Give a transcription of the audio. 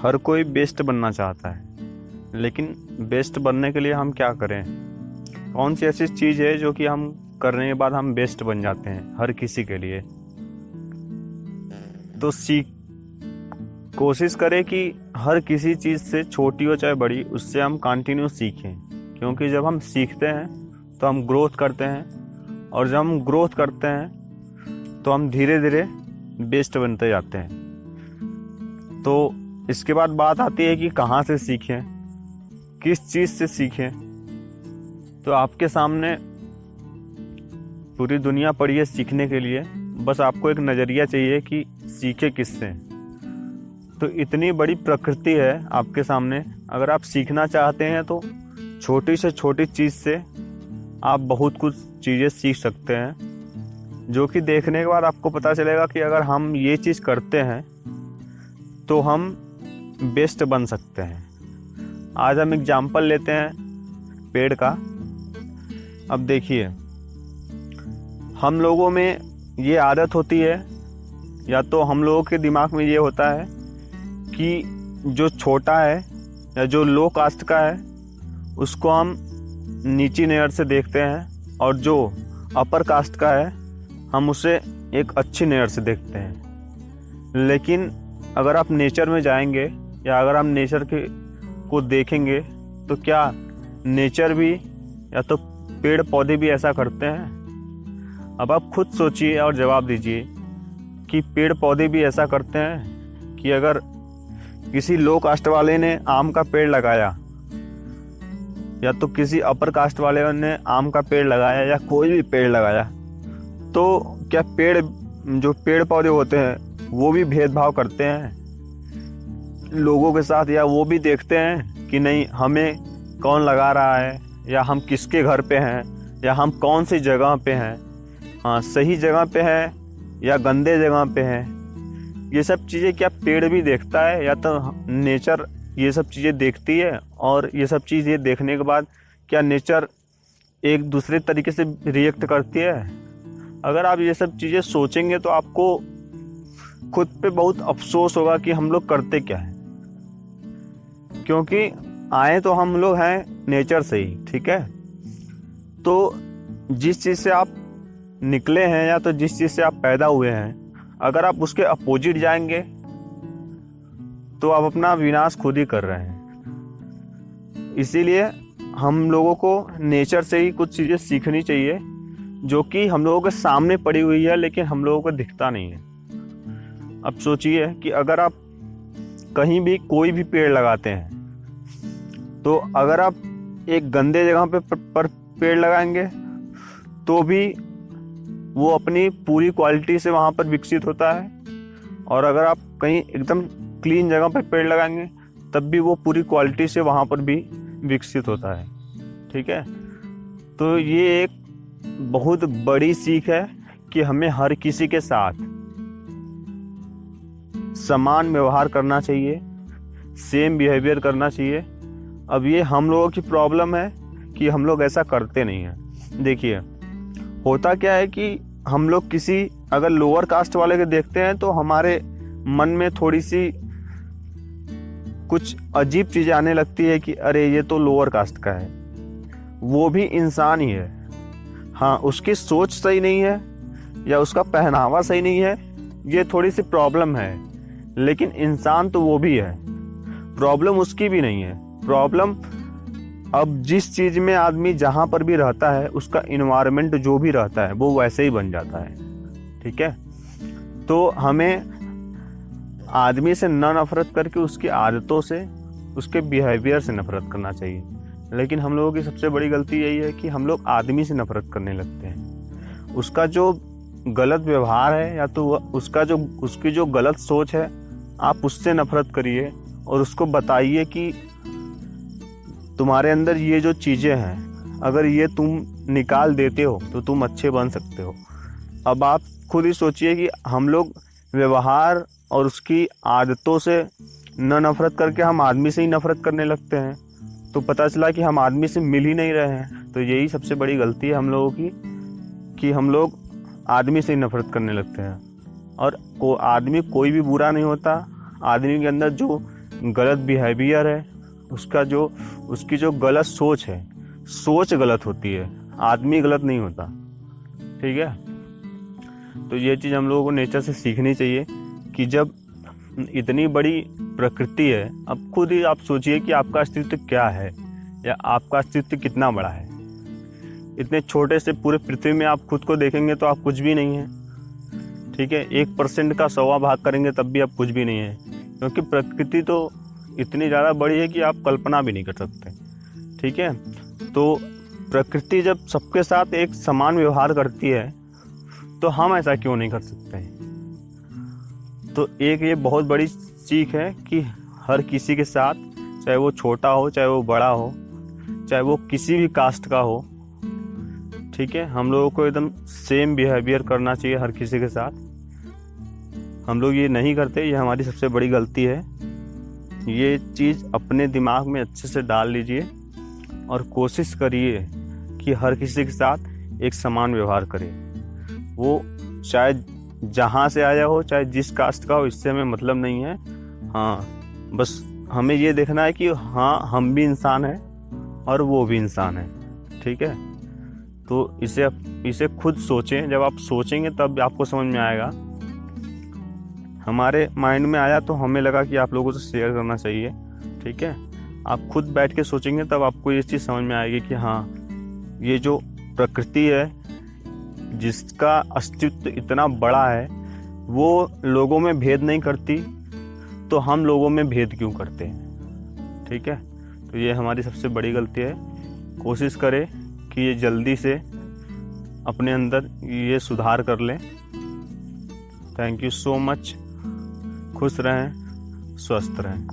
हर कोई बेस्ट बनना चाहता है, लेकिन बेस्ट बनने के लिए हम क्या करें? कौन सी ऐसी चीज़ है जो कि हम करने के बाद हम बेस्ट बन जाते हैं हर किसी के लिए? तो कोशिश करें कि हर किसी चीज़ से, छोटी हो चाहे बड़ी, उससे हम कंटिन्यू सीखें। क्योंकि जब हम सीखते हैं तो हम ग्रोथ करते हैं, और जब हम ग्रोथ करते हैं तो हम धीरे धीरे बेस्ट बनते जाते हैं। तो इसके बाद बात आती है कि कहाँ से सीखें, किस चीज़ से सीखें। तो आपके सामने पूरी दुनिया पड़ी है सीखने के लिए, बस आपको एक नज़रिया चाहिए कि सीखे किससे। तो इतनी बड़ी प्रकृति है आपके सामने, अगर आप सीखना चाहते हैं तो छोटी से छोटी चीज़ से आप बहुत कुछ चीज़ें सीख सकते हैं, जो कि देखने के बाद आपको पता चलेगा कि अगर हम ये चीज़ करते हैं तो हम बेस्ट बन सकते हैं। आज हम एग्जाम्पल लेते हैं पेड़ का। अब देखिए, हम लोगों में ये आदत होती है, या तो हम लोगों के दिमाग में ये होता है कि जो छोटा है या जो लो कास्ट का है उसको हम नीची नज़र से देखते हैं, और जो अपर कास्ट का है हम उसे एक अच्छी नज़र से देखते हैं। लेकिन अगर आप नेचर में जाएंगे या अगर हम नेचर को देखेंगे तो क्या नेचर भी या तो पेड़ पौधे भी ऐसा करते हैं? अब आप खुद सोचिए और जवाब दीजिए कि पेड़ पौधे भी ऐसा करते हैं कि अगर किसी लो कास्ट वाले ने आम का पेड़ लगाया, या तो किसी अपर कास्ट वाले ने आम का पेड़ लगाया, या कोई भी पेड़ लगाया, तो क्या जो पेड़ पौधे होते हैं वो भी भेदभाव करते हैं लोगों के साथ? या वो भी देखते हैं कि नहीं, हमें कौन लगा रहा है, या हम किसके घर पे हैं, या हम कौन सी जगह पे हैं, हाँ सही जगह पे हैं या गंदे जगह पे हैं? ये सब चीज़ें क्या पेड़ भी देखता है, या तो नेचर ये सब चीज़ें देखती है? और ये सब चीज़ें देखने के बाद क्या नेचर एक दूसरे तरीके से रिएक्ट करती है? अगर आप ये सब चीज़ें सोचेंगे तो आपको खुद पे बहुत अफसोस होगा कि हम लोग करते क्या है। क्योंकि आए तो हम लोग हैं नेचर से ही, ठीक है? तो जिस चीज़ से आप निकले हैं, या तो जिस चीज़ से आप पैदा हुए हैं, अगर आप उसके अपोजिट जाएंगे तो आप अपना विनाश खुद ही कर रहे हैं। इसीलिए हम लोगों को नेचर से ही कुछ चीज़ें सीखनी चाहिए, जो कि हम लोगों के सामने पड़ी हुई है लेकिन हम लोगों को दिखता नहीं है। अब सोचिए कि अगर आप कहीं भी कोई भी पेड़ लगाते हैं, तो अगर आप एक गंदे जगह पर पेड़ लगाएंगे तो भी वो अपनी पूरी क्वालिटी से वहाँ पर विकसित होता है, और अगर आप कहीं एकदम क्लीन जगह पर पेड़ लगाएंगे तब भी वो पूरी क्वालिटी से वहाँ पर भी विकसित होता है, ठीक है? तो ये एक बहुत बड़ी सीख है कि हमें हर किसी के साथ समान व्यवहार करना चाहिए, सेम बिहेवियर करना चाहिए। अब ये हम लोगों की प्रॉब्लम है कि हम लोग ऐसा करते नहीं हैं। देखिए, होता क्या है कि हम लोग किसी अगर लोअर कास्ट वाले के देखते हैं तो हमारे मन में थोड़ी सी कुछ अजीब चीज़ें आने लगती है कि अरे ये तो लोअर कास्ट का है, वो भी इंसान ही है। हाँ, उसकी सोच सही नहीं है या उसका पहनावा सही नहीं है, ये थोड़ी सी प्रॉब्लम है, लेकिन इंसान तो वो भी है। प्रॉब्लम उसकी भी नहीं है। प्रॉब्लम अब जिस चीज़ में आदमी जहाँ पर भी रहता है, उसका इन्वायरमेंट जो भी रहता है वो वैसे ही बन जाता है, ठीक है? तो हमें आदमी से न नफरत करके उसकी आदतों से, उसके बिहेवियर से नफरत करना चाहिए। लेकिन हम लोगों की सबसे बड़ी गलती यही है कि हम लोग आदमी से नफरत करने लगते हैं। उसका जो गलत व्यवहार है, या तो उसकी जो गलत सोच है, आप उससे नफरत करिए और उसको बताइए कि तुम्हारे अंदर ये जो चीज़ें हैं, अगर ये तुम निकाल देते हो तो तुम अच्छे बन सकते हो। अब आप खुद ही सोचिए कि हम लोग व्यवहार और उसकी आदतों से न नफरत करके हम आदमी से ही नफरत करने लगते हैं, तो पता चला कि हम आदमी से मिल ही नहीं रहे हैं। तो यही सबसे बड़ी गलती है हम लोगों की, कि हम लोग आदमी से ही नफरत करने लगते हैं। और आदमी कोई भी बुरा नहीं होता। आदमी के अंदर जो गलत बिहेवियर है, उसकी जो गलत सोच है, सोच गलत होती है, आदमी गलत नहीं होता। ठीक है, तो ये चीज़ हम लोगों को नेचर से सीखनी चाहिए कि जब इतनी बड़ी प्रकृति है, अब खुद ही आप सोचिए कि आपका अस्तित्व क्या है या आपका अस्तित्व कितना बड़ा है। इतने छोटे से पूरे पृथ्वी में आप खुद को देखेंगे तो आप कुछ भी नहीं है। ठीक है, 1% का 100वां भाग करेंगे तब भी आप कुछ भी नहीं है, क्योंकि प्रकृति तो इतनी ज़्यादा बड़ी है कि आप कल्पना भी नहीं कर सकते। ठीक है, तो प्रकृति जब सबके साथ एक समान व्यवहार करती है तो हम ऐसा क्यों नहीं कर सकते। तो एक ये बहुत बड़ी सीख है कि हर किसी के साथ, चाहे वो छोटा हो, चाहे वो बड़ा हो, चाहे वो किसी भी कास्ट का हो, ठीक है, हम लोगों को एकदम सेम बिहेवियर करना चाहिए हर किसी के साथ। हम लोग ये नहीं करते, ये हमारी सबसे बड़ी गलती है। ये चीज़ अपने दिमाग में अच्छे से डाल लीजिए और कोशिश करिए कि हर किसी के साथ एक समान व्यवहार करें। वो चाहे जहाँ से आया हो, चाहे जिस कास्ट का हो, इससे हमें मतलब नहीं है। हाँ, बस हमें ये देखना है कि हाँ, हम भी इंसान हैं और वो भी इंसान है। ठीक है, तो इसे खुद सोचें। जब आप सोचेंगे तब आपको समझ में आएगा। हमारे माइंड में आया तो हमें लगा कि आप लोगों से शेयर करना चाहिए। ठीक है, आप खुद बैठ के सोचेंगे तब आपको ये चीज़ समझ में आएगी कि हाँ, ये जो प्रकृति है जिसका अस्तित्व इतना बड़ा है, वो लोगों में भेद नहीं करती, तो हम लोगों में भेद क्यों करते हैं। ठीक है, तो ये हमारी सबसे बड़ी गलती है। कोशिश करें कि ये जल्दी से अपने अंदर ये सुधार कर लें। Thank you so much. खुश रहें, स्वस्थ रहें।